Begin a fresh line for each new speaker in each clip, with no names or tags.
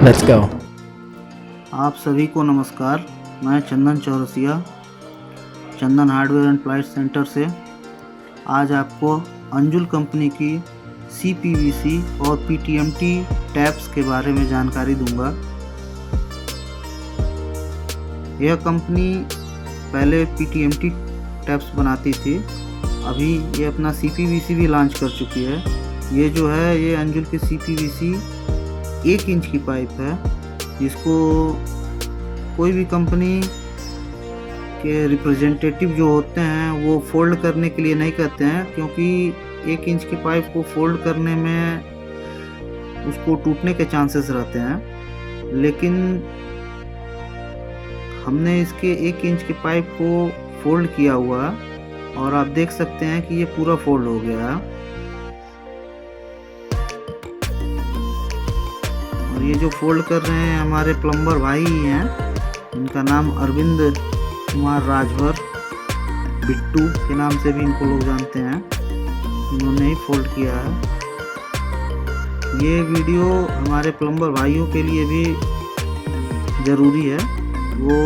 Let's go.
आप सभी को नमस्कार। मैं चंदन चौरसिया, चंदन हार्डवेयर एंड प्लाइट सेंटर से आज आपको अंजुल कंपनी की CPVC और PTMT टैप्स के बारे में जानकारी दूंगा। यह कंपनी पहले PTMT टैप्स बनाती थी, अभी ये अपना CPVC भी लॉन्च कर चुकी है। ये जो है ये अंजुल की CPVC 1 इंच की पाइप है, जिसको कोई भी कंपनी के रिप्रेजेंटेटिव जो होते हैं वो फोल्ड करने के लिए नहीं कहते हैं, क्योंकि 1 इंच की पाइप को फोल्ड करने में उसको टूटने के चांसेस रहते हैं। लेकिन हमने इसके 1 इंच की पाइप को फोल्ड किया हुआ और आप देख सकते हैं कि ये पूरा फोल्ड हो गया है। और ये जो फोल्ड कर रहे हैं हमारे प्लम्बर भाई ही हैं, इनका नाम अरविंद कुमार राजभर, बिट्टू के नाम से भी इनको लोग जानते हैं। इन्होंने ही फोल्ड किया है। ये वीडियो हमारे प्लम्बर भाइयों के लिए भी ज़रूरी है, वो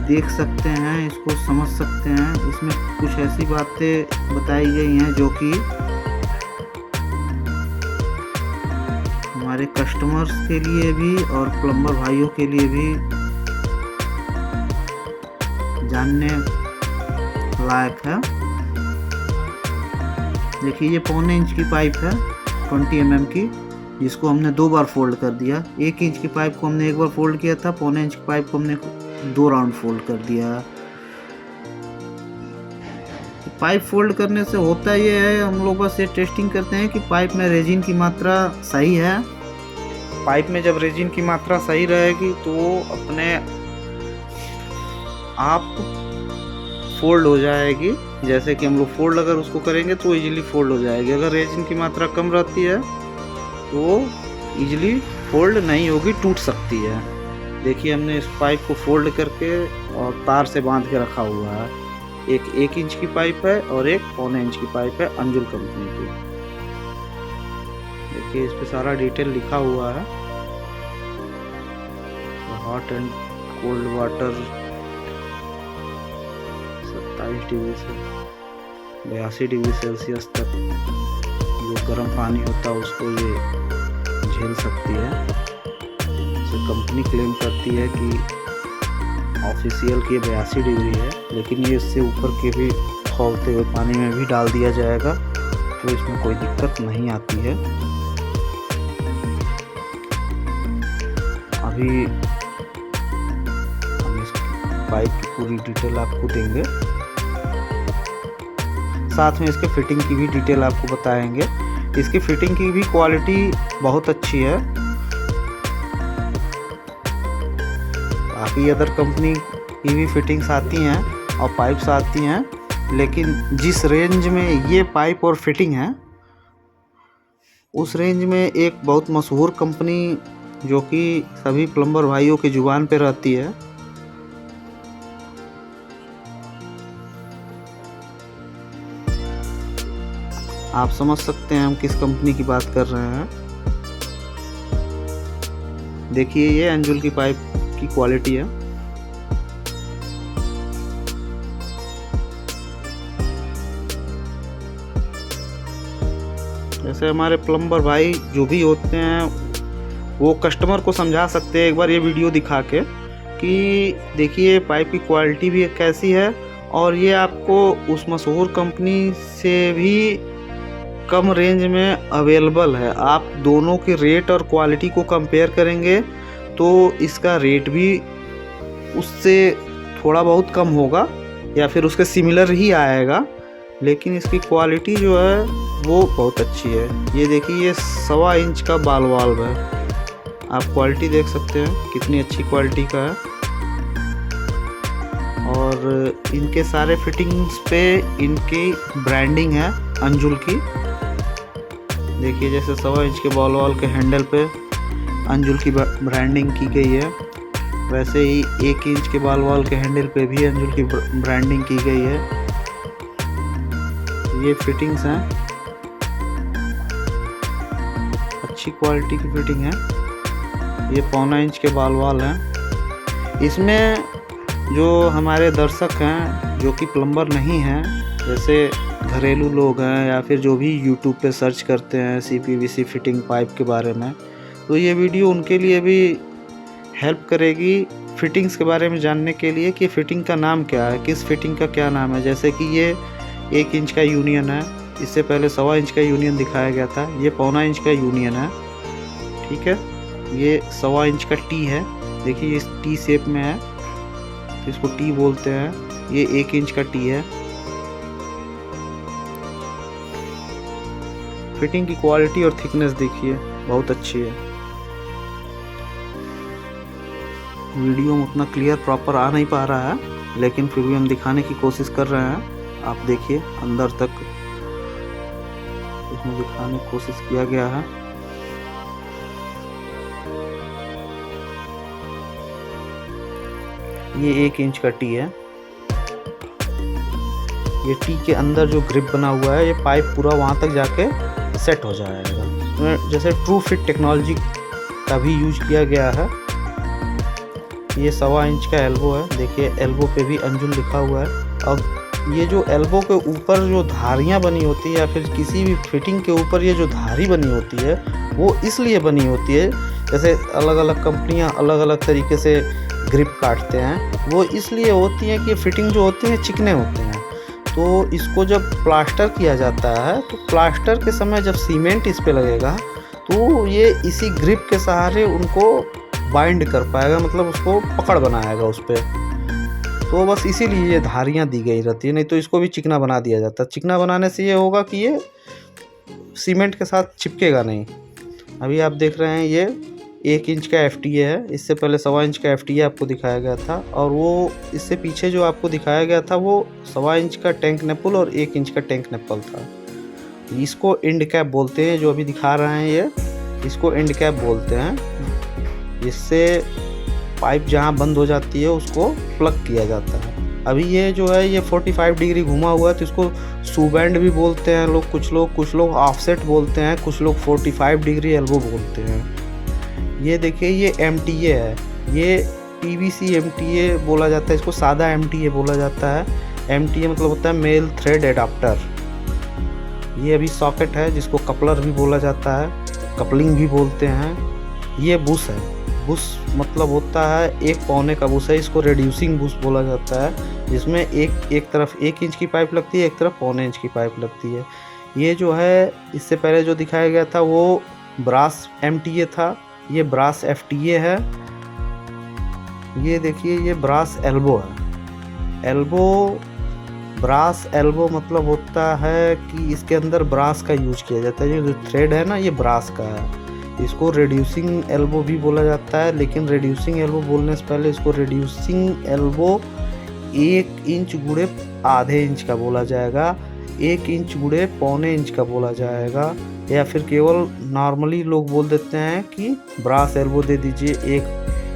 देख सकते हैं, इसको समझ सकते हैं। इसमें कुछ ऐसी बातें बताई गई हैं जो कि हमारे कस्टमर्स के लिए भी और प्लम्बर भाइयों के लिए भी जानने लायक है। देखिए ये 1.25 इंच की पाइप है 20 mm की, जिसको हमने 2 बार फोल्ड कर दिया। 1 इंच की पाइप को हमने 1 बार फोल्ड किया था, 1.25 इंच की पाइप को हमने 2 राउंड फोल्ड कर दिया। पाइप फोल्ड करने से होता ये है, हम लोग बस ये टेस्टिंग करते हैं कि पाइप में रेजिन की मात्रा सही है। पाइप में जब रेजिन की मात्रा सही रहेगी तो वो अपने आप फोल्ड हो जाएगी। जैसे कि हम लोग फोल्ड अगर उसको करेंगे तो इजीली फोल्ड हो जाएगी। अगर रेजिन की मात्रा कम रहती है तो इजीली फोल्ड नहीं होगी, टूट सकती है। देखिए हमने इस पाइप को फोल्ड करके और तार से बांध के रखा हुआ है। एक 1 इंच की पाइप है और एक 1.25 इंच की पाइप है अंजुल कंपनी की। देखिए इस पे सारा डिटेल लिखा हुआ है। Hot and cold water 27 degree से 82 डिग्री सेल्सियस तक जो गर्म पानी होता है उसको ये झेल सकती है। तो कंपनी क्लेम करती है कि ऑफिशियल की 82 डिग्री है, लेकिन ये इससे ऊपर के भी खौलते हुए पानी में भी डाल दिया जाएगा तो इसमें कोई दिक्कत नहीं आती है। अभी हम इस पाइप की पूरी डिटेल आपको देंगे, साथ में इसके फिटिंग की भी डिटेल आपको बताएंगे। इसकी फिटिंग की भी क्वालिटी बहुत अच्छी है। बाकी अदर कंपनी की भी फिटिंग्स आती हैं और पाइप्स आती हैं, लेकिन जिस रेंज में ये पाइप और फिटिंग है उस रेंज में एक बहुत मशहूर कंपनी जो कि सभी प्लम्बर भाइयों की जुबान पे रहती है, आप समझ सकते हैं हम किस कंपनी की बात कर रहे हैं। देखिए ये अंजुल की पाइप की क्वालिटी है। जैसे हमारे प्लम्बर भाई जो भी होते हैं वो कस्टमर को समझा सकते हैं एक बार ये वीडियो दिखा के कि देखिए पाइप की क्वालिटी भी कैसी है और ये आपको उस मशहूर कंपनी से भी कम रेंज में अवेलेबल है। आप दोनों के रेट और क्वालिटी को कंपेयर करेंगे तो इसका रेट भी उससे थोड़ा बहुत कम होगा या फिर उसके सिमिलर ही आएगा, लेकिन इसकी क्वालिटी जो है वो बहुत अच्छी है। ये देखिए ये 1.25 इंच का बाल वाल्व है, आप क्वालिटी देख सकते हैं कितनी अच्छी क्वालिटी का है। और इनके सारे फिटिंग्स पे इनकी ब्रांडिंग है अंजुल की। देखिए जैसे 1.25 इंच के बॉल वाल के हैंडल पे अंजुल की ब्रांडिंग की गई है, वैसे ही 1 इंच के बॉल वाल के हैंडल पे भी अंजुल की ब्रांडिंग की गई है। ये फिटिंग्स हैं, अच्छी क्वालिटी की फिटिंग है। ये 1.25 इंच के बाल हैं। इसमें जो हमारे दर्शक हैं जो कि प्लम्बर नहीं हैं, जैसे घरेलू लोग हैं या फिर जो भी यूट्यूब पे सर्च करते हैं CPVC फिटिंग पाइप के बारे में, तो ये वीडियो उनके लिए भी हेल्प करेगी फिटिंग्स के बारे में जानने के लिए कि फ़िटिंग का नाम क्या है, किस फिटिंग का क्या नाम है। जैसे कि ये 1 इंच का यूनियन है, इससे पहले 1.25 इंच का यूनियन दिखाया गया था, ये 1.25 इंच का यूनियन है, ठीक है। ये 1.25 इंच का टी है, देखिए इस टी शेप में है, तो इसको टी बोलते हैं। ये 1 इंच का टी है। फिटिंग की क्वालिटी और थिकनेस देखिए बहुत अच्छी है। वीडियो में उतना क्लियर प्रॉपर आ नहीं पा रहा है, लेकिन फिर भी हम दिखाने की कोशिश कर रहे हैं। आप देखिए अंदर तक इसमें दिखाने की कोशिश किया गया है। ये 1 इंच का टी है। ये टी के अंदर जो ग्रिप बना हुआ है, ये पाइप पूरा वहाँ तक जाके सेट हो जाएगा। जैसे ट्रू फिट टेक्नोलॉजी का भी यूज किया गया है। ये 1.25 इंच का एल्बो है, देखिए एल्बो पे भी अंजुल लिखा हुआ है। अब ये जो एल्बो के ऊपर जो धारियाँ बनी होती है या फिर किसी भी फिटिंग के ऊपर ये जो धारी बनी होती है, वो इसलिए बनी होती है, जैसे अलग अलग कंपनियाँ अलग अलग तरीके से ग्रिप काटते हैं, वो इसलिए होती है कि फिटिंग जो होती है चिकने होते हैं। तो इसको जब प्लास्टर किया जाता है, तो प्लास्टर के समय जब सीमेंट इस पे लगेगा, तो ये इसी ग्रिप के सहारे उनको बाइंड कर पाएगा, मतलब उसको पकड़ बनाएगा उस पर। तो बस इसीलिए ये धारियाँ दी गई रहती है, नहीं तो इसको भी चिकना बना दिया जाता है। चिकना बनाने से ये होगा कि ये सीमेंट के साथ चिपकेगा नहीं। अभी आप देख रहे हैं ये 1 इंच का FTA है, इससे पहले 1.25 इंच का FTA आपको दिखाया गया था, और वो इससे पीछे जो आपको दिखाया गया था वो 1.25 इंच का टैंक नेपल और 1 इंच का टैंक नेपल था। इसको एंड कैप बोलते हैं, जो अभी दिखा रहे हैं ये, इसको एंड कैप बोलते हैं। इससे पाइप जहाँ बंद हो जाती है उसको प्लग किया जाता है। अभी ये जो है ये 45 डिग्री घुमा हुआ है, तो इसको सूबैंड भी बोलते हैं लोग, कुछ लोग ऑफसेट बोलते हैं, कुछ लोग 45 डिग्री एल्बो बोलते हैं। ये देखिए ये MTA है, ये PVC MTA बोला जाता है, इसको सादा MTA बोला जाता है। MTA मतलब होता है मेल थ्रेड एडाप्टर। ये अभी सॉकेट है जिसको कपलर भी बोला जाता है, कपलिंग भी बोलते हैं। ये बुश है, बुश मतलब होता है 1 पौने का बुश है, इसको रेड्यूसिंग बुश बोला जाता है, जिसमें एक तरफ 1 इंच की पाइप लगती है, एक तरफ 1.25 इंच की पाइप लगती है। ये जो है इससे पहले जो दिखाया गया था वो ब्रास MTA था, ये ब्रास FTA है। ये देखिए ये ब्रास एल्बो है। एल्बो ब्रास एल्बो मतलब होता है कि इसके अंदर ब्रास का यूज किया जाता है। ये जो थ्रेड है ना, ये ब्रास का है। इसको रेड्यूसिंग एल्बो भी बोला जाता है, लेकिन रेड्यूसिंग एल्बो बोलने से पहले इसको रेड्यूसिंग एल्बो 1 इंच गुणे आधे इंच का बोला जाएगा, 1 इंच गुणे 1.25 इंच का बोला जाएगा, या फिर केवल नॉर्मली लोग बोल देते हैं कि ब्रास एल्बो दे दीजिए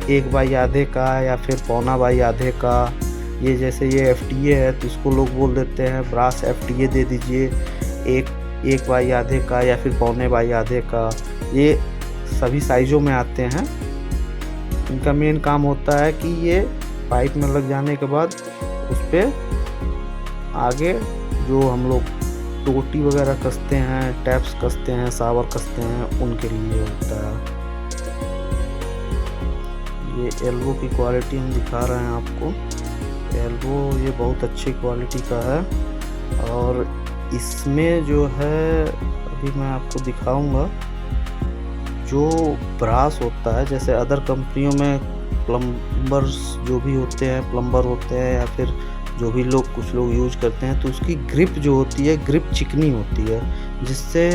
1 बाई आधे का या फिर 1.25 बाई आधे का। ये जैसे ये FTA है तो इसको लोग बोल देते हैं ब्रास FTA दे दीजिए 1 बाई आधे का या फिर 1.25 बाई आधे का। ये सभी साइज़ों में आते हैं। इनका मेन काम होता है कि ये पाइप में लग जाने के बाद उस पर आगे जो हम लोग टोटी वगैरह कसते हैं, टैप्स कसते हैं, शावर कसते हैं, उनके लिए होता है। ये एल्बो की क्वालिटी हम दिखा रहे हैं आपको। एल्बो ये बहुत अच्छी क्वालिटी का है, और इसमें जो है अभी मैं आपको दिखाऊंगा जो ब्रास होता है। जैसे अदर कंपनियों में प्लम्बर्स जो भी होते हैं, प्लम्बर होते हैं या फिर जो भी लोग कुछ लोग यूज करते हैं, तो उसकी ग्रिप जो होती है, ग्रिप चिकनी होती है, जिससे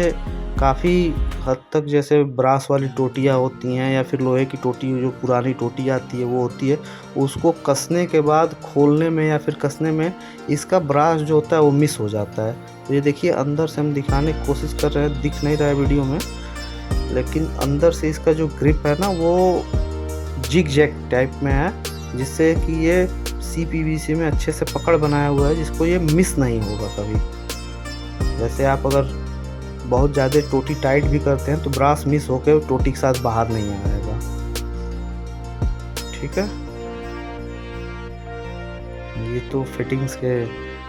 काफ़ी हद तक जैसे ब्रास वाली टोटियाँ होती हैं या फिर लोहे की टोटी, जो पुरानी टोटी आती है वो होती है, उसको कसने के बाद खोलने में या फिर कसने में इसका ब्रास जो होता है वो मिस हो जाता है। तो ये देखिए अंदर से हम दिखाने की कोशिश कर रहे हैं, दिख नहीं रहा है वीडियो में, लेकिन अंदर से इसका जो ग्रिप है ना वो जिग जैग टाइप में है, जिससे कि ये CPVC में अच्छे से पकड़ बनाया हुआ है, जिसको ये मिस नहीं होगा कभी। जैसे आप अगर बहुत ज़्यादा टोटी टाइट भी करते हैं तो ब्रास मिस होकर टोटी के साथ बाहर नहीं आएगा। ठीक है। ये तो फिटिंग्स के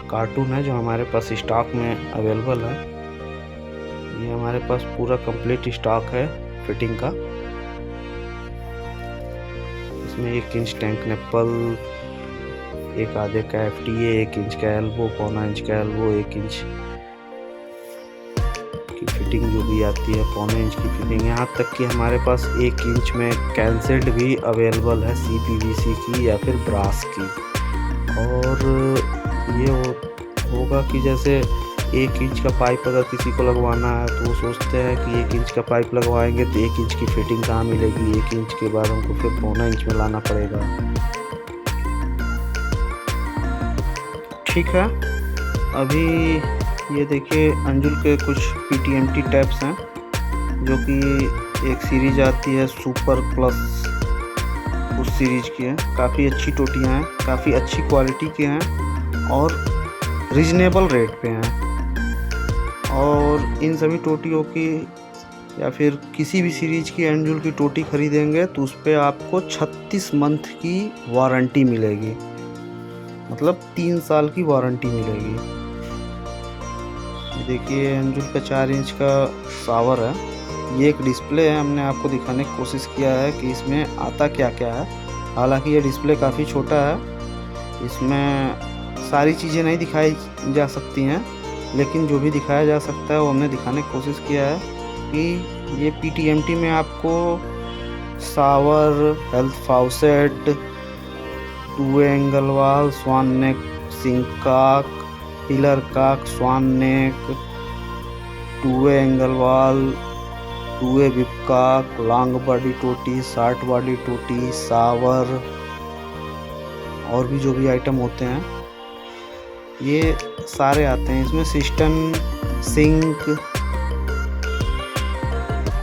कार्टून है जो हमारे पास स्टॉक में अवेलेबल है। ये हमारे पास पूरा कंप्लीट स्टॉक है फिटिंग का। इसमें 1 इंच टैंक नेपल, 1 आधे का FTA, 1 इंच का एल्बो, 1.25 इंच का एल्बो, 1 इंच की फिटिंग जो भी आती है, 1.25 इंच की फिटिंग। यहाँ तक कि हमारे पास 1 इंच में कैंसेल्ड भी अवेलेबल है, CPVC की या फिर ब्रास की। और ये होगा कि जैसे 1 इंच का पाइप अगर किसी को लगवाना है तो वो सोचते हैं कि 1 इंच का पाइप लगवाएंगे तो 1 इंच की फिटिंग कहाँ मिलेगी, 1 इंच के बाद हमको फिर 1.25 इंच में लाना पड़ेगा। ठीक है। अभी ये देखिए अंजुल के कुछ PTMT टैप्स हैं जो कि एक सीरीज आती है सुपर प्लस, उस सीरीज की है। काफ़ी अच्छी टोटियाँ हैं, काफ़ी अच्छी क्वालिटी के हैं और रीजनेबल रेट पे हैं। और इन सभी टोटियों की या फिर किसी भी सीरीज की अंजुल की टोटी खरीदेंगे तो उस पर आपको 36 मंथ की वारंटी मिलेगी, मतलब 3 साल की वारंटी मिलेगी। देखिए अंजुल का 4 इंच का शावर है। ये एक डिस्प्ले है, हमने आपको दिखाने की कोशिश किया है कि इसमें आता क्या क्या है। हालांकि ये डिस्प्ले काफ़ी छोटा है, इसमें सारी चीज़ें नहीं दिखाई जा सकती हैं, लेकिन जो भी दिखाया जा सकता है वो हमने दिखाने की कोशिश किया है। कि ये PTMT में आपको shower, health faucet, two way angle वाल, स्वान नेक, सिंक काक, पिलर काक, स्वान नेक, 2-वे एंगल वाल, 2-वे विप काक, लॉन्ग बॉडी टोटी, शॉर्ट बॉडी टोटी, शावर और भी जो भी आइटम होते हैं ये सारे आते हैं। इसमें सिस्टम, सिंक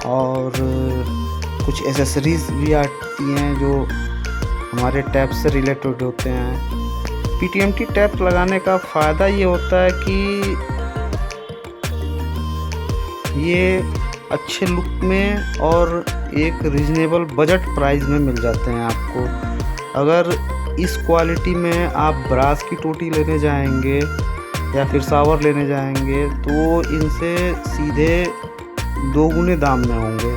और कुछ एसेसरीज भी आती हैं जो हमारे टैप से रिलेटेड होते हैं। PTMT टैप लगाने का फ़ायदा ये होता है कि ये अच्छे लुक में और एक रीजनेबल बजट प्राइस में मिल जाते हैं आपको। अगर इस क्वालिटी में आप ब्रास की टोटी लेने जाएंगे या फिर शावर लेने जाएंगे तो इनसे सीधे 2 गुने दाम में होंगे।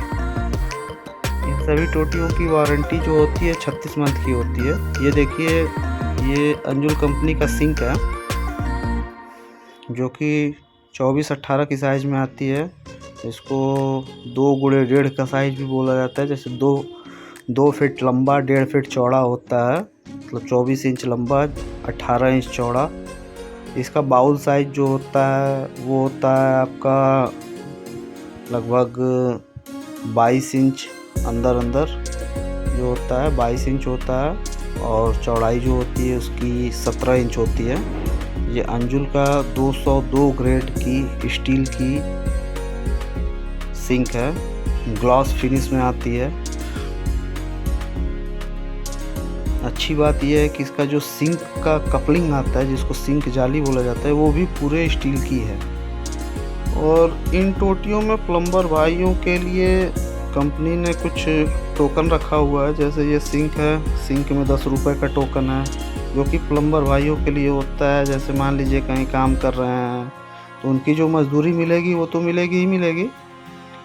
इन सभी टोटियों की वारंटी जो होती है 36 मंथ की होती है। ये देखिए ये अंजुल कंपनी का सिंक है जो कि 24-18 की साइज़ में आती है। इसको 2 गुणे 1.5 का साइज़ भी बोला जाता है। जैसे 2 फीट लंबा, 1.5 फीट चौड़ा होता है, मतलब 24 इंच लंबा, 18 इंच चौड़ा। इसका बाउल साइज जो होता है वो होता है आपका लगभग 22 इंच अंदर जो होता है 22 इंच होता है और चौड़ाई जो होती है उसकी 17 इंच होती है। ये अंजुल का 202 ग्रेड की स्टील की सिंक है, ग्लॉस फिनिश में आती है। अच्छी बात यह है कि इसका जो सिंक का कपलिंग आता है जिसको सिंक जाली बोला जाता है वो भी पूरे स्टील की है। और इन टोटियों में प्लम्बर भाइयों के लिए कंपनी ने कुछ टोकन रखा हुआ है। जैसे ये सिंक है, सिंक में 10 रुपये का टोकन है जो कि प्लम्बर भाइयों के लिए होता है। जैसे मान लीजिए कहीं काम कर रहे हैं तो उनकी जो मजदूरी मिलेगी वो तो मिलेगी ही मिलेगी,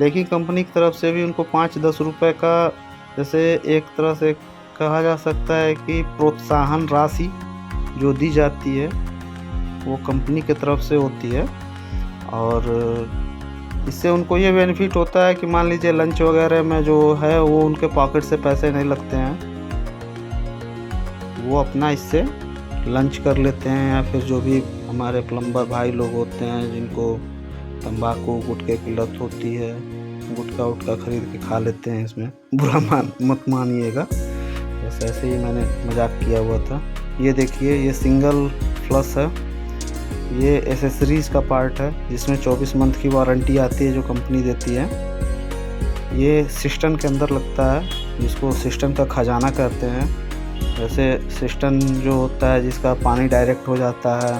लेकिन कंपनी की तरफ से भी उनको 5-10 रुपये का जैसे एक तरह से कहा जा सकता है कि प्रोत्साहन राशि जो दी जाती है वो कंपनी की तरफ से होती है। और इससे उनको ये बेनिफिट होता है कि मान लीजिए लंच वगैरह में जो है वो उनके पॉकेट से पैसे नहीं लगते हैं, वो अपना इससे लंच कर लेते हैं। या फिर जो भी हमारे प्लम्बर भाई लोग होते हैं जिनको तंबाकू गुटखे की लत होती है, गुटखा उटका खरीद के खा लेते हैं, इसमें बुरा मत मानिएगा, बस ऐसे ही मैंने मजाक किया हुआ था। ये देखिए ये सिंगल फ्लश है, ये एसेसरीज का पार्ट है जिसमें 24 मंथ की वारंटी आती है जो कंपनी देती है। ये सिस्टम के अंदर लगता है जिसको सिस्टम का खजाना कहते हैं। जैसे सिस्टम जो होता है जिसका पानी डायरेक्ट हो जाता है,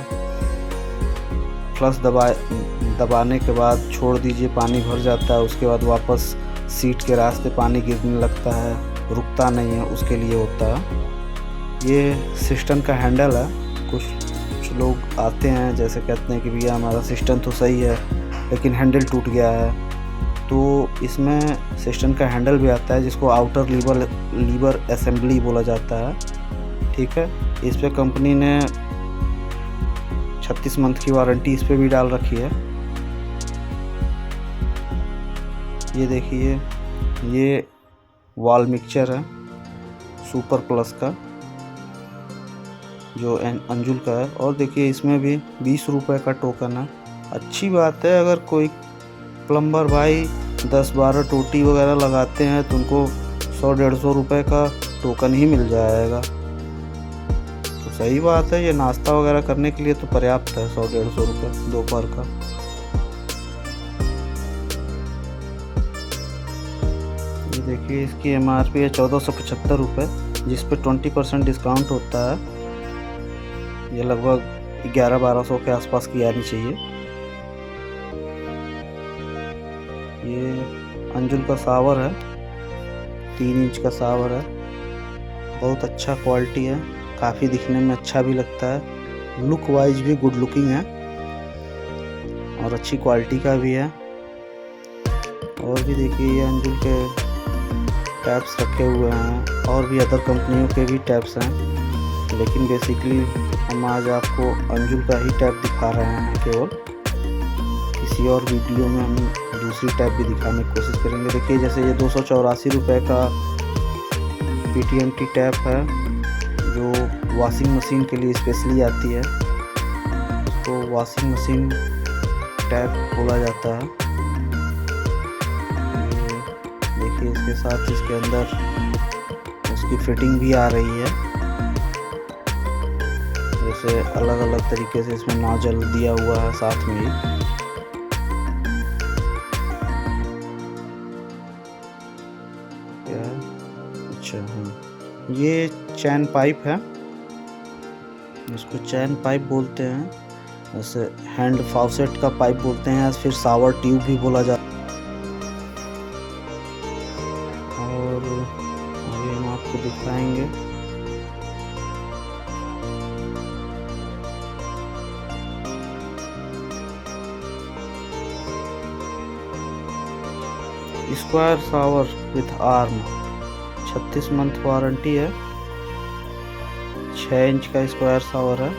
फ्लश दबाने के बाद छोड़ दीजिए पानी भर जाता है, उसके बाद वापस सीट के रास्ते पानी गिरने लगता है, रुकता नहीं है उसके लिए होता है। ये सिस्टम का हैंडल है। कुछ लोग आते हैं जैसे कहते हैं कि भैया हमारा सिस्टम तो सही है लेकिन हैंडल टूट गया है, तो इसमें सिस्टम का हैंडल भी आता है जिसको आउटर लीवर असेंबली बोला जाता है। ठीक है, इस पे कंपनी ने 36 मंथ की वारंटी इस पे भी डाल रखी है। ये देखिए, ये वॉल मिक्सचर है सुपर प्लस का जो अंजुल का है। और देखिए इसमें भी 20 रुपये का टोकन है। अच्छी बात है, अगर कोई प्लम्बर भाई 10-12 टोटी वगैरह लगाते हैं तो उनको 100-150 रुपये का टोकन ही मिल जाएगा। तो सही बात है, ये नाश्ता वगैरह करने के लिए तो पर्याप्त है 100-150 रुपये दोपहर का। ये देखिए इसकी MRP है 1475 रुपये, जिस पे 20% डिस्काउंट होता है। ये लगभग 1100-1200 के आसपास की आनी चाहिए। ये अंजुल का सावर है, 3 इंच का सावर है। बहुत अच्छा क्वालिटी है, काफ़ी दिखने में अच्छा भी लगता है, लुक वाइज भी गुड लुकिंग है और अच्छी क्वालिटी का भी है। और भी देखिए ये अंजुल के टैप्स रखे हुए हैं और भी अदर कंपनियों के भी टैप्स हैं, लेकिन बेसिकली हम आज आपको अंजुल का ही टैप दिखा रहे हैं केवल। किसी और वीडियो में हम दूसरी टैप भी दिखाने की कोशिश करेंगे। देखिए जैसे ये 284 रुपये का PTMT टैप है जो वॉशिंग मशीन के लिए स्पेशली आती है, तो वॉशिंग मशीन टैप बोला जाता है। देखिए इसके साथ इसके अंदर उसकी फिटिंग भी आ रही है, जैसे अलग अलग तरीके से इसमें नोजल दिया हुआ है साथ में ही। क्या है? अच्छा हाँ, ये चैन पाइप है, इसको चैन पाइप बोलते हैं, जैसे हैंड फाउसेट का पाइप बोलते हैं या फिर शावर ट्यूब भी बोला जाता है। और ये हम आपको दिखाएंगे। Square shower with arm, 36 month warranty है, 6 इंच का स्क्वायर शावर है।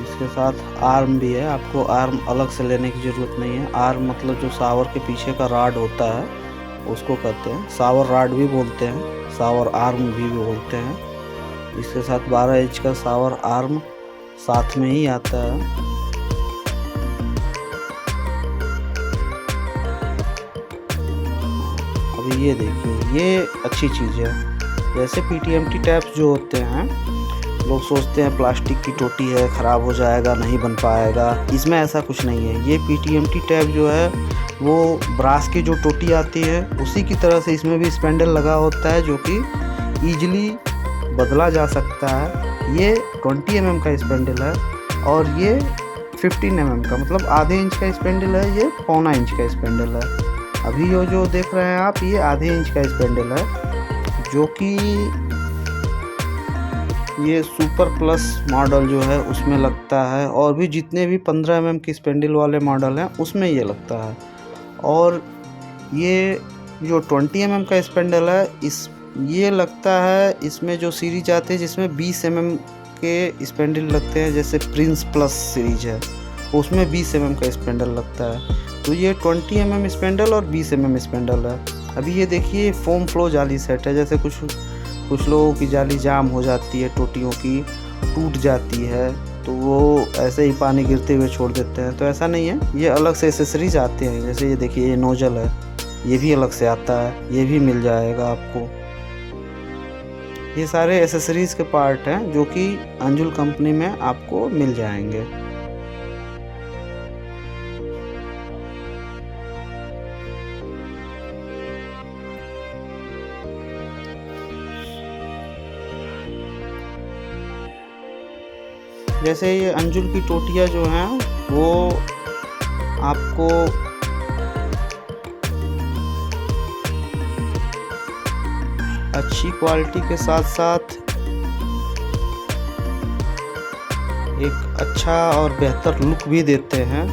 इसके साथ आर्म भी है, आपको आर्म अलग से लेने की ज़रूरत नहीं है। आर्म मतलब जो शावर के पीछे का राड होता है उसको कहते हैं, शावर राड भी बोलते हैं, शावर आर्म भी बोलते हैं। इसके साथ 12 इंच का शावर आर्म साथ में ही आता है। ये देखिए ये अच्छी चीज़ है। जैसे PTMT टैप्स जो होते हैं, लोग सोचते हैं प्लास्टिक की टोटी है, ख़राब हो जाएगा, नहीं बन पाएगा। इसमें ऐसा कुछ नहीं है। ये PTMT टैप जो है वो ब्रास की जो टोटी आती है उसी की तरह से इसमें भी स्पेंडल लगा होता है, जो कि ईजिली बदला जा सकता है। ये 20 mm का स्पेंडल है और ये 15 mm का, मतलब आधे इंच का स्पेंडल है, ये 1.25 इंच का स्पेंडल है। अभी जो देख रहे हैं आप, ये आधे इंच का स्पेंडल है, जो कि ये सुपर प्लस मॉडल जो है उसमें लगता है, और भी जितने भी 15 mm की स्पेंडल वाले मॉडल हैं उसमें ये लगता है। और ये जो 20 mm का स्पेंडल है ये लगता है इसमें जो सीरीज आते हैं जिसमें 20 mm के स्पेंडल लगते हैं, जैसे प्रिंस प्लस सीरीज है उसमें 20 mm का स्पेंडल लगता है। तो ये 20 mm स्पेंडल और 20 mm स्पेंडल है। अभी ये देखिए फोम फ्लो जाली सेट है, जैसे कुछ लोगों की जाली जाम हो जाती है, टोटियों की टूट जाती है, तो वो ऐसे ही पानी गिरते हुए छोड़ देते हैं। तो ऐसा नहीं है, ये अलग से एसेसरीज आते हैं। जैसे ये देखिए ये नोजल है, ये भी अलग से आता है, ये भी मिल जाएगा आपको। ये सारे एसेसरीज के पार्ट हैं जो कि अंजुल कंपनी में आपको मिल जाएंगे। जैसे ये अंजुल की टोटियाँ जो हैं वो आपको अच्छी क्वालिटी के साथ साथ एक अच्छा और बेहतर लुक भी देते हैं।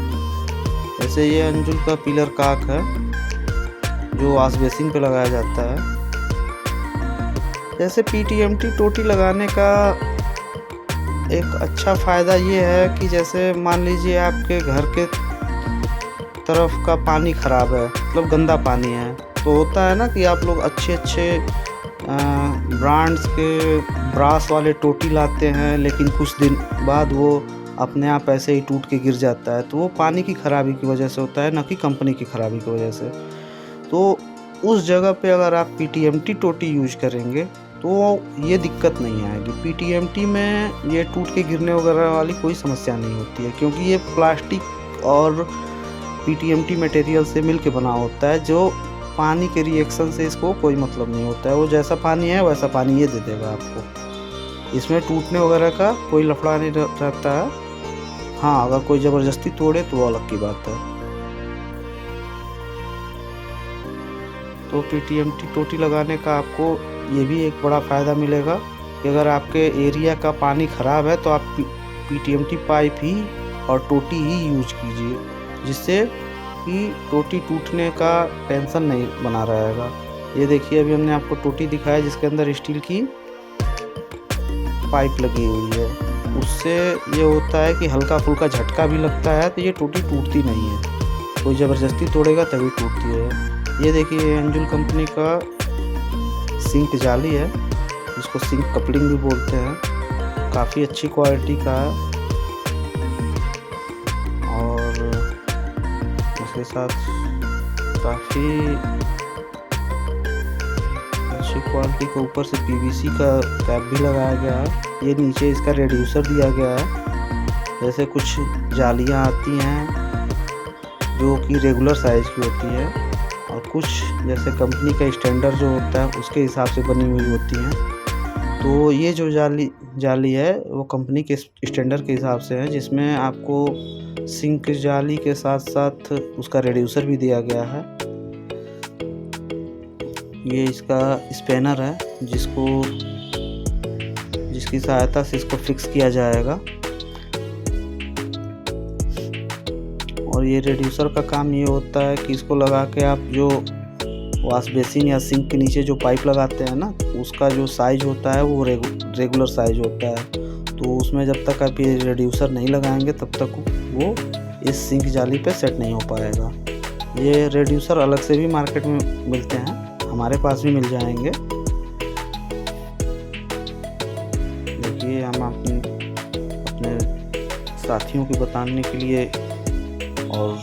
जैसे ये अंजुल का पिलर काक है जो वॉश बेसिन पे लगाया जाता है। जैसे PTMT टोटी लगाने का एक अच्छा फ़ायदा ये है कि जैसे मान लीजिए आपके घर के तरफ का पानी ख़राब है, मतलब गंदा पानी है, तो होता है ना कि आप लोग अच्छे ब्रांड्स के ब्रास वाले टोटी लाते हैं, लेकिन कुछ दिन बाद वो अपने आप ऐसे ही टूट के गिर जाता है। तो वो पानी की ख़राबी की वजह से होता है, ना कि कंपनी की ख़राबी की वजह से। तो उस जगह पे अगर आप PTMT टोटी यूज करेंगे तो ये दिक्कत नहीं आएगी। PTMT में ये टूट के गिरने वगैरह वाली कोई समस्या नहीं होती है, क्योंकि ये प्लास्टिक और PTMT मटेरियल से मिल के बना होता है, जो पानी के रिएक्शन से इसको कोई मतलब नहीं होता है। वो जैसा पानी है वैसा पानी ये दे देगा आपको। इसमें टूटने वगैरह का कोई लफड़ा नहीं रहता है। हाँ, अगर कोई ज़बरदस्ती तोड़े तो वो अलग की बात है। तो PTMT टोटी लगाने का आपको ये भी एक बड़ा फ़ायदा मिलेगा कि अगर आपके एरिया का पानी ख़राब है तो आप PTMT पाइप ही और टोटी ही यूज कीजिए, जिससे कि टोटी टूटने का टेंशन नहीं बना रहेगा। ये देखिए, अभी हमने आपको टोटी दिखाया जिसके अंदर स्टील की पाइप लगी हुई है। उससे ये होता है कि हल्का फुल्का झटका भी लगता है तो ये टोटी टूटती नहीं है। कोई ज़बरदस्ती तोड़ेगा तभी टूटती है। ये देखिए, अंजुल कंपनी का सिंक जाली है, जिसको सिंक कपलिंग भी बोलते हैं। काफ़ी अच्छी क्वालिटी का है और उसके साथ काफ़ी अच्छी क्वालिटी के ऊपर से PVC का कैप भी लगाया गया है। ये नीचे इसका रेड्यूसर दिया गया है। जैसे कुछ जालियाँ आती हैं जो कि रेगुलर साइज़ की होती है, और कुछ जैसे कंपनी का स्टैंडर्ड जो होता है उसके हिसाब से बनी हुई होती हैं। तो ये जो जाली है वो कंपनी के स्टैंडर्ड के हिसाब से है, जिसमें आपको सिंक जाली के साथ साथ उसका रेड्यूसर भी दिया गया है। ये इसका स्पैनर है जिसकी सहायता से इसको फिक्स किया जाएगा। और ये रेड्यूसर का काम ये होता है कि इसको लगा के आप जो वॉश बेसिन या सिंक के नीचे जो पाइप लगाते हैं ना, उसका जो साइज होता है वो रेगुलर साइज होता है। तो उसमें जब तक आप ये रेड्यूसर नहीं लगाएंगे तब तक वो इस सिंक जाली पे सेट नहीं हो पाएगा। ये रेड्यूसर अलग से भी मार्केट में मिलते हैं, हमारे पास भी मिल जाएंगे। देखिए, हम अपने साथियों को बताने के लिए और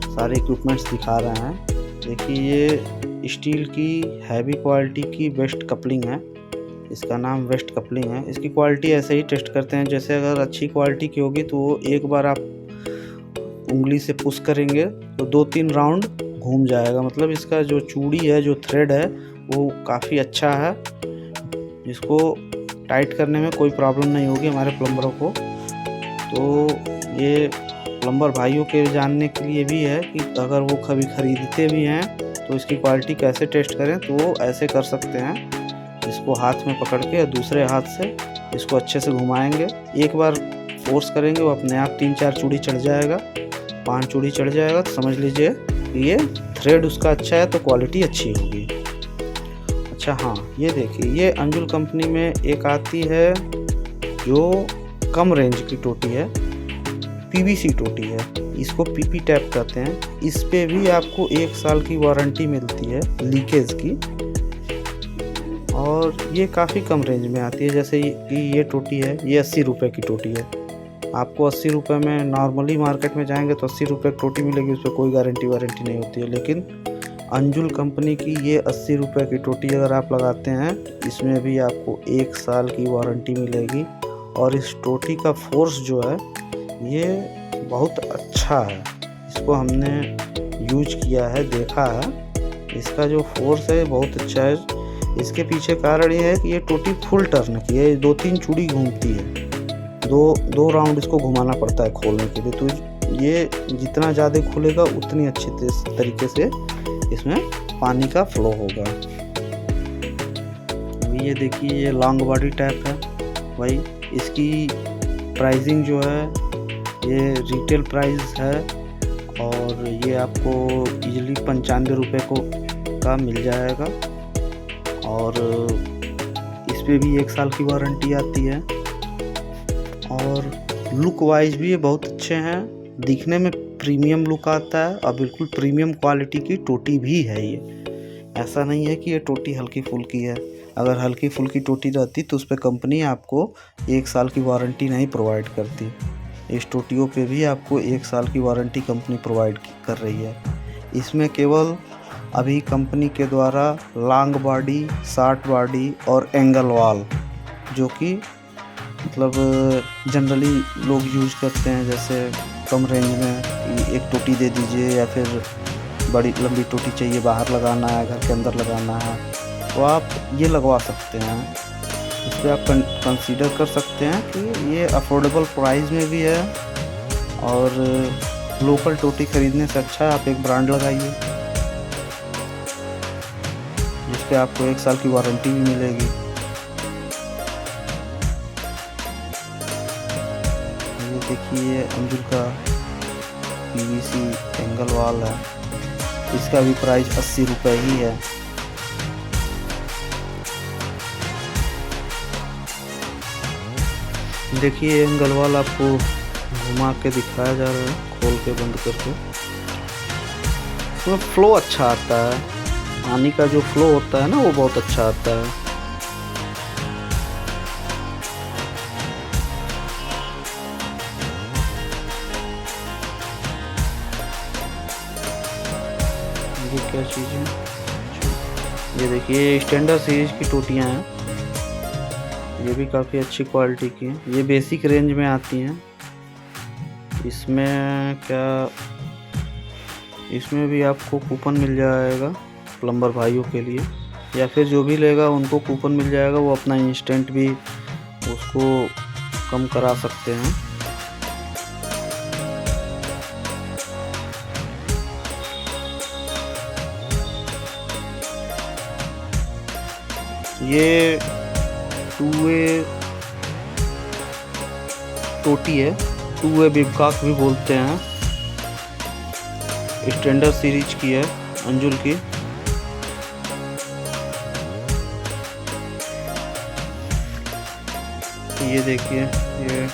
सारे इक्विपमेंट्स दिखा रहे हैं। देखिए, ये स्टील की हैवी क्वालिटी की वेस्ट कपलिंग है। इसका नाम वेस्ट कपलिंग है। इसकी क्वालिटी ऐसे ही टेस्ट करते हैं, जैसे अगर अच्छी क्वालिटी की होगी तो वो एक बार आप उंगली से पुश करेंगे तो 2-3 राउंड घूम जाएगा। मतलब इसका जो चूड़ी है, जो थ्रेड है, वो काफ़ी अच्छा है। इसको टाइट करने में कोई प्रॉब्लम नहीं होगी हमारे प्लम्बरों को। तो ये प्लम्बर भाइयों के जानने के लिए भी है कि अगर वो कभी ख़रीदते भी हैं तो इसकी क्वालिटी कैसे टेस्ट करें, तो वो ऐसे कर सकते हैं। इसको हाथ में पकड़ के दूसरे हाथ से इसको अच्छे से घुमाएंगे। एक बार फोर्स करेंगे वो अपने आप 3-4 चूड़ी चढ़ जाएगा, 5 चूड़ी चढ़ जाएगा। तो समझ लीजिए कि ये थ्रेड उसका अच्छा है तो क्वालिटी अच्छी होगी। अच्छा, हाँ, ये देखिए, ये अंजुल कंपनी में एक आती है जो कम रेंज की टोटी है, PVC टोटी है। इसको PP टैप कहते हैं। इस पे भी आपको 1 साल की वारंटी मिलती है लीकेज की, और ये काफ़ी कम रेंज में आती है। जैसे कि ये टोटी है, ये 80 रुपये की टोटी है। आपको 80 रुपये में नॉर्मली मार्केट में जाएंगे तो 80 रुपये की टोटी मिलेगी, उस पर कोई गारंटी वारंटी नहीं होती है। लेकिन अंजुल कंपनी की ये 80 रुपये की टोटी अगर आप लगाते हैं, इसमें भी आपको 1 साल की वारंटी मिलेगी। और इस टोटी का फोर्स जो है ये बहुत अच्छा है। इसको हमने यूज किया है, देखा है। इसका जो फोर्स है बहुत अच्छा है। इसके पीछे कारण ये है कि ये टोटी फुल टर्न की है, 2-3 चूड़ी घूमती है। दो राउंड इसको घुमाना पड़ता है खोलने के लिए। तो ये जितना ज़्यादा खुलेगा उतनी अच्छी तरीके से इसमें पानी का फ्लो होगा। ये देखिए ये लॉन्ग बॉडी टाइप है भाई। इसकी प्राइसिंग जो है ये रिटेल प्राइस है और ये आपको इजीली 95 रुपये का मिल जाएगा। और इस पे भी 1 साल की वारंटी आती है। और लुक वाइज भी ये बहुत अच्छे हैं, दिखने में प्रीमियम लुक आता है और बिल्कुल प्रीमियम क्वालिटी की टोटी भी है ये। ऐसा नहीं है कि ये टोटी हल्की फुल्की है। अगर हल्की फुल्की टोटी रहती तो उस पर कंपनी आपको 1 साल की वारंटी नहीं प्रोवाइड करती। इस टोटियों पे भी आपको 1 साल की वारंटी कंपनी प्रोवाइड कर रही है। इसमें केवल अभी कंपनी के द्वारा लॉन्ग बॉडी, शॉर्ट बॉडी और एंगल वॉल, जो कि मतलब जनरली लोग यूज करते हैं, जैसे कम रेंज में कि एक टोटी दे दीजिए या फिर बड़ी लंबी टोटी चाहिए, बाहर लगाना है, घर के अंदर लगाना है, तो आप ये लगवा सकते हैं। इस पर आप कंसीडर कर सकते हैं कि ये अफोर्डेबल प्राइस में भी है और लोकल टोटी खरीदने से अच्छा है आप एक ब्रांड लगाइए जिस पे आपको 1 साल की वारंटी भी मिलेगी। ये देखिए अंजुल का पीवीसी एंगल वॉल है, इसका भी प्राइस 80 रुपये ही है। देखिए एंगल वॉल आपको घुमा के दिखाया जा रहा है, खोल के बंद करके। तो फ्लो अच्छा आता है, पानी का जो फ्लो होता है ना वो बहुत अच्छा आता है। ये क्या चीज़ है? ये देखिए स्टैंडर्ड सीरीज की टोटियाँ हैं, ये भी काफ़ी अच्छी क्वालिटी की हैं। ये बेसिक रेंज में आती हैं। इसमें भी आपको कूपन मिल जाएगा प्लम्बर भाइयों के लिए, या फिर जो भी लेगा उनको कूपन मिल जाएगा, वो अपना इंस्टेंट भी उसको कम करा सकते हैं। ये 2-वे टोटी है, 2-वे बिबकाक भी बोलते हैं। स्टैंडर्ड सीरीज की है अंजुल की। ये देखिए ये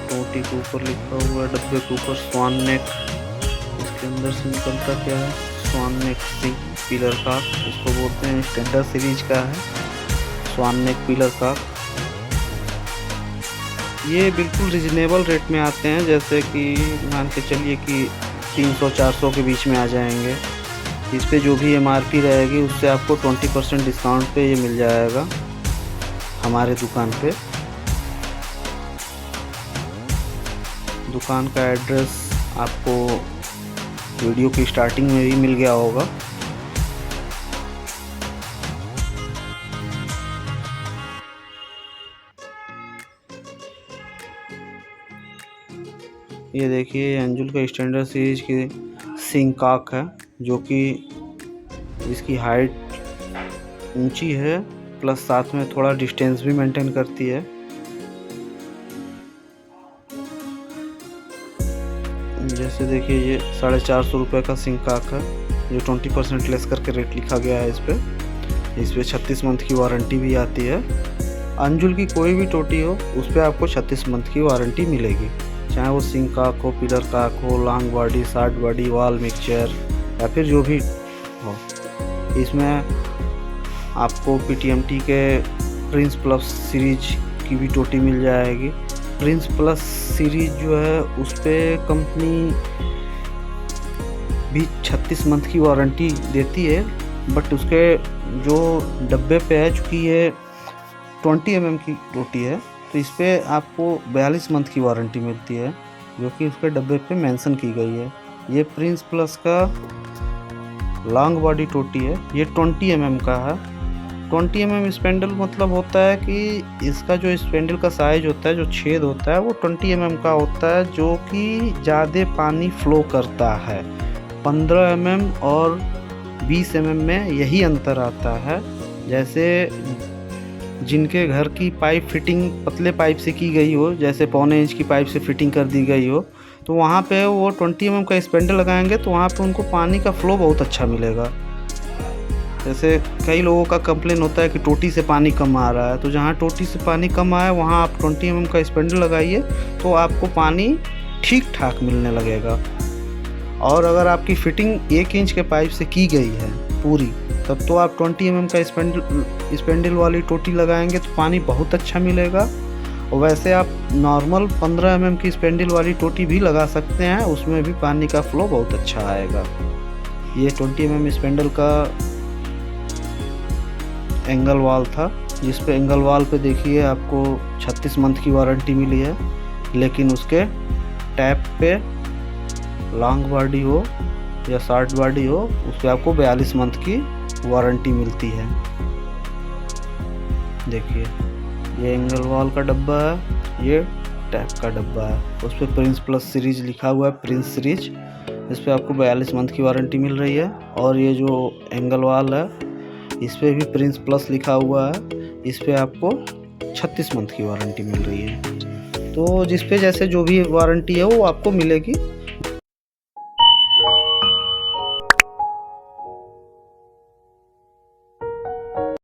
टोटी के ऊपर लिखा हुआ है, डब्बे के ऊपर स्वान नेक, इसके अंदर से निकलता क्या है, स्वान नेक पिलर काक इसको बोलते हैं। स्टैंडर्ड सीरीज का है स्वान नेक पिलर काक। ये बिल्कुल रिजनेबल रेट में आते हैं, जैसे कि मान के चलिए कि 300-400 के बीच में आ जाएंगे। इस पे जो भी MRP रहेगी उससे आपको 20% डिस्काउंट पे ये मिल जाएगा हमारे दुकान पे। दुकान का एड्रेस आपको वीडियो की स्टार्टिंग में भी मिल गया होगा। ये देखिए अंजुल का स्टैंडर्ड सीरीज की सिंकाक है, जो कि इसकी हाइट ऊंची है प्लस साथ में थोड़ा डिस्टेंस भी मेंटेन करती है। जैसे देखिए ये 450 रुपये का सिंकाक है, जो 20% लेस करके रेट लिखा गया है इस पे 36 मंथ की वारंटी भी आती है। अंजुल की कोई भी टोटी हो उस पर आपको 36 मंथ की वारंटी मिलेगी, चाहे वो सिंक काक हो, पिलर काक हो, long body, short body, wall mixture या फिर जो भी हो। इसमें आपको PTMT के प्रिंस प्लस सीरीज की भी टोटी मिल जाएगी। प्रिंस प्लस सीरीज जो है उस पर कंपनी भी 36 मंथ की वारंटी देती है, बट उसके जो डब्बे पे है, चूँकि ये 20 mm की टोटी है तो इस पर आपको 42 मंथ की वारंटी मिलती है, जो कि उसके डब्बे पे मेंशन की गई है। ये प्रिंस प्लस का लॉन्ग बॉडी टोटी है, ये 20 mm का है। 20 mm स्पेंडल मतलब होता है कि इसका जो स्पेंडल का साइज होता है, जो छेद होता है, वो 20 mm का होता है, जो कि ज़्यादा पानी फ्लो करता है। 15 mm और 20 mm में यही अंतर आता है। जैसे जिनके घर की पाइप फिटिंग पतले पाइप से की गई हो, जैसे 1.25 इंच की पाइप से फिटिंग कर दी गई हो, तो वहाँ पे वो 20 mm का स्पेंडल लगाएंगे तो वहाँ पे उनको पानी का फ्लो बहुत अच्छा मिलेगा। जैसे कई लोगों का कंप्लेन होता है कि टोटी से पानी कम आ रहा है, तो जहाँ टोटी से पानी कम आए वहाँ आप 20 mm का स्पेंडल लगाइए तो आपको पानी ठीक ठाक मिलने लगेगा। और अगर आपकी फिटिंग 1 इंच के पाइप से की गई है पूरी, तब तो आप 20 mm का स्पेंडल वाली टोटी लगाएंगे तो पानी बहुत अच्छा मिलेगा। और वैसे आप नॉर्मल 15 mm की स्पेंडल वाली टोटी भी लगा सकते हैं, उसमें भी पानी का फ्लो बहुत अच्छा आएगा। ये 20 mm स्पेंडल का एंगल वाल था, जिस पे एंगल वाल पे देखिए आपको 36 मंथ की वारंटी मिली है, लेकिन उसके टैप पे लॉन्ग बॉडी हो या शॉर्ट बॉडी हो उस पर आपको 42 मंथ की वारंटी मिलती है। देखिए ये एंगल वाल का डब्बा है, ये टैप का डब्बा है, उस पर प्रिंस प्लस सीरीज लिखा हुआ है, प्रिंस सीरीज। इस पर आपको 42 मंथ की वारंटी मिल रही है। और ये जो एंगल वाल है इस पर भी प्रिंस प्लस लिखा हुआ है, इस पर आपको 36 मंथ की वारंटी मिल रही है। तो जिस पे जैसे जो भी वारंटी है वो आपको मिलेगी।